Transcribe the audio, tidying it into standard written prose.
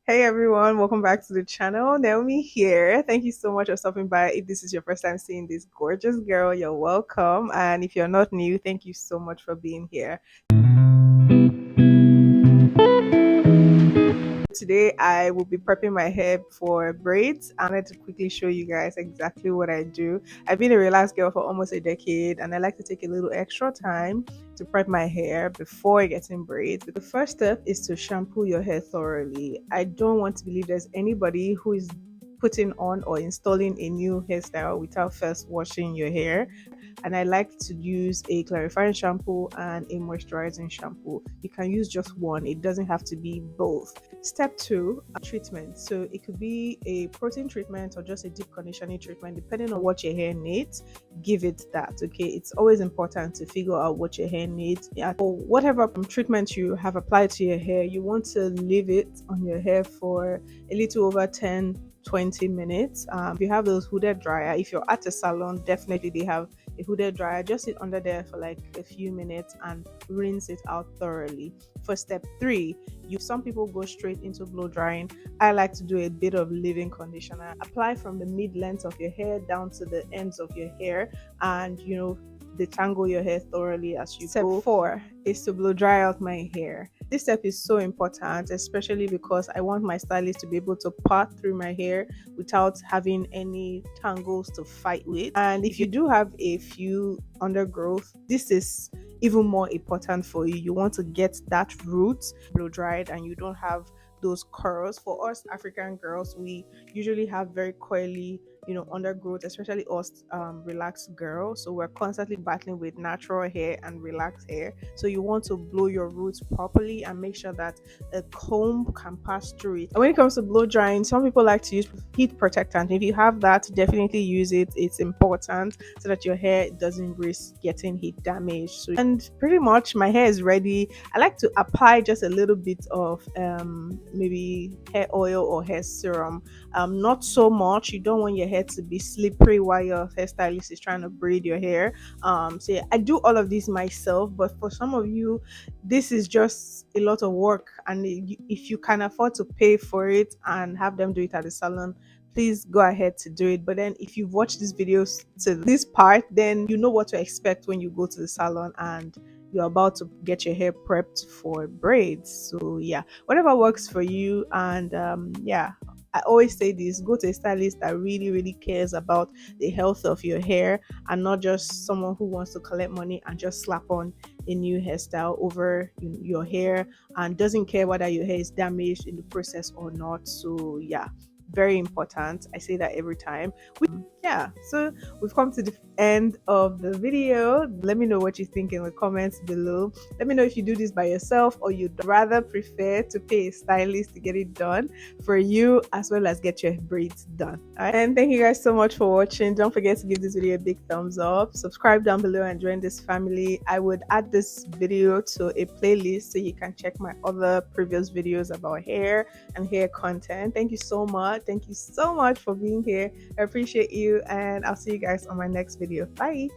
Hey everyone, welcome back to the channel. Naomi here. Thank you so much for stopping by. If this is your first time seeing this gorgeous girl, you're welcome. And if you're not new, thank you so much for being here. Today I will be prepping my hair for braids. I wanted to quickly show you guys exactly what I do. I've been a relaxed girl for almost a decade and I like to take a little extra time to prep my hair before getting braids. The first step is to shampoo your hair thoroughly. I don't want to believe there's anybody who is putting on or installing a new hairstyle without first washing your hair. And I like to use a clarifying shampoo and a moisturizing shampoo. You can use just one, it doesn't have to be both. Step two, treatment. So it could be a protein treatment or just a deep conditioning treatment, depending on what your hair needs. Give it that. Okay, it's always important to figure out what your hair needs. Yeah, for whatever treatment you have applied to your hair, you want to leave it on your hair for a little over 10-20 minutes. If you have those hooded dryer, if you're at a salon, definitely they have a hooded dryer. Just sit under there for like a few minutes and rinse it out thoroughly. For step three, some people go straight into blow drying. I like to do a bit of leave-in conditioner. Apply from the mid length of your hair down to the ends of your hair, and detangle your hair thoroughly as you go. Step four is to blow dry out my hair. This step is so important, especially because I want my stylist to be able to part through my hair without having any tangles to fight with. And if you do have a few undergrowth, this is even more important for you. You want to get that root blow dried and you don't have those curls. For us African girls, we usually have very coily undergrowth, especially us relaxed girls, so we're constantly battling with natural hair and relaxed hair. So you want to blow your roots properly and make sure that a comb can pass through it. And when it comes to blow drying, some people like to use heat protectant. If you have that, definitely use it. It's important so that your hair doesn't risk getting heat damage. And pretty much my hair is ready. I like to apply just a little bit of maybe hair oil or hair serum, not so much. You don't want your hair to be slippery while your hairstylist is trying to braid your hair. So yeah, I do all of this myself, but for some of you this is just a lot of work, and if you can afford to pay for it and have them do it at the salon, please go ahead to do it. But then if you've watched these videos to this part, then you know what to expect when you go to the salon and you're about to get your hair prepped for braids. So yeah, whatever works for you. And yeah, I always say this: go to a stylist that really, really cares about the health of your hair and not just someone who wants to collect money and just slap on a new hairstyle over your hair and doesn't care whether your hair is damaged in the process or not. So yeah, very important. I say that every time. Yeah, so we've come to the end of the video. Let me know what you think in the comments below. Let me know if you do this by yourself or you'd rather prefer to pay a stylist to get it done for you as well as get your braids done. All right, and thank you guys so much for watching. Don't forget to give this video a big thumbs up, subscribe down below and join this family. I would add this video to a playlist so you can check my other previous videos about hair and hair content. Thank you so much. Thank you so much for being here. I appreciate you, and I'll see you guys on my next video. Bye.